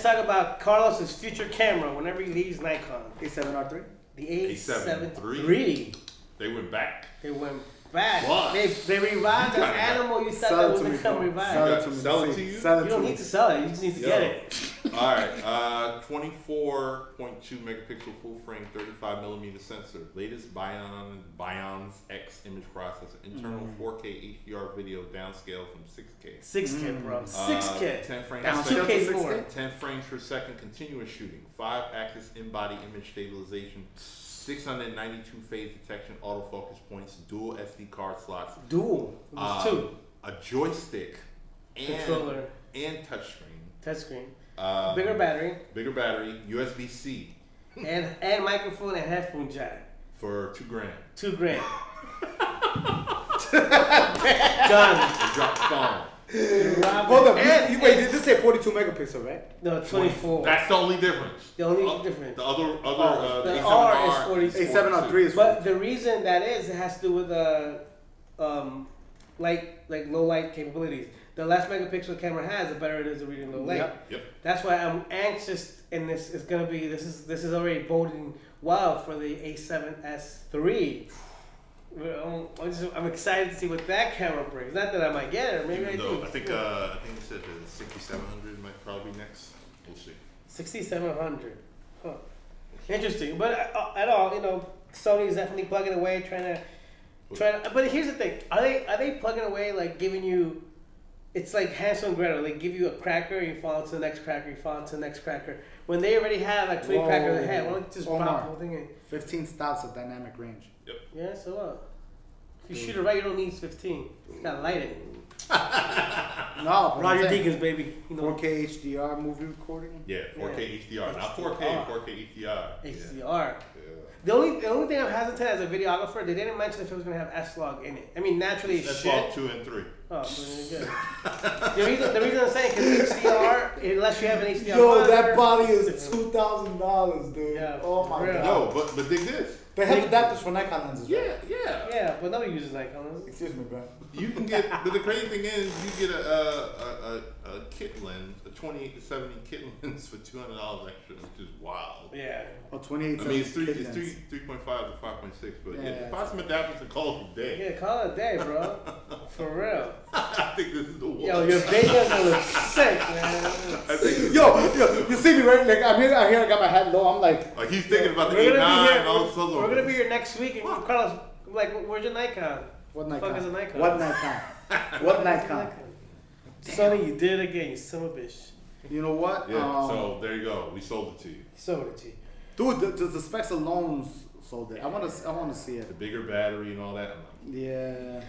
talk about Carlos's future camera whenever he leaves Nikon. A7R3? The A7III. They went back. They went back. What? They revived the animal you said that was going to come revive. Sell it to you? You don't need to sell it. You just need to get it. All right. 24.2 megapixel full frame, 35mm sensor. Latest Bion's X image processor. Internal 4K HDR video downscale from 6K. 6K, bro. 6K. 10 frames That's per 2K second. more. 10 frames per second continuous shooting. 5-axis in-body image stabilization. 692 phase detection, autofocus points, dual SD card slots. Dual. There's two. A joystick and Controller. And touchscreen. Touchscreen. Bigger battery. USB-C. and microphone and headphone jack. For $2,000. $2,000. Done. Drop phone. Hold up. Wait, did this say 42 megapixel, right? No, 24. That's the only difference. The only difference. The other the A7R R is 44. A7R3 is 44. But the reason that is, it has to do with like low light capabilities. The less megapixel camera has, the better it is at reading low light. Yep. That's why I'm anxious, and this is gonna be this is already boding well for the A7III. I'm excited to see what that camera brings. Not that I might get it, or maybe I do. I think you said the 6700 might probably be next. We'll see. 6700. Huh. Interesting, but at all, Sony is definitely plugging away, trying to. But here's the thing: are they plugging away like giving you? It's like Hansel and Gretel. They give you a cracker, you fall into the next cracker, you fall into the next cracker. When they already have like 20 crackers in the head, why don't you just drop the whole thing in? 15 stops of dynamic range. Yep. Yeah, so what? If you shoot it right, you don't need 15. You gotta light it. No, but Roger Deakins, baby. 4K HDR movie recording. Yeah, 4K HDR, not 4K, 4K HDR. HDR. Yeah. The only thing I'm hesitant as a videographer, they didn't mention if it was gonna have S-Log in it. I mean, naturally, it's S-Log 2 and 3. Oh, good. the reason I'm saying because HDR, unless you have an HDR. Yo, that body is $2,000, dude. Yeah, oh my god. No, but dig this. They have adapters for Nikon lenses. Right? Yeah, but nobody uses Nikon lenses. Excuse me, bro. You can get, but the crazy thing is, you get a kit lens, a 28 to 70 kit lens for $200 extra, which is wild. Yeah. Oh, 28. I mean, it's 3.5 to 5.6, but yeah, buy some adapters and call it a day. Yeah, call it a day, bro. For real. I think this is the one. Yo, your videos gonna look sick, man. I think yo, you see me right? Like I'm here, I got my hat low. I'm like he's thinking about the 8.9 and all this other. We're gonna be here next week, and Carlos, like, where's your Nikon? What Nikon? The fuck is a Nikon? What Nikon? What Nikon? Sony, you did it again, you son of a bitch. You know what? Yeah. So there you go. We sold it to you. Sold it to you. Dude, the specs alone sold it. I want to see it. The bigger battery and all that. Yeah.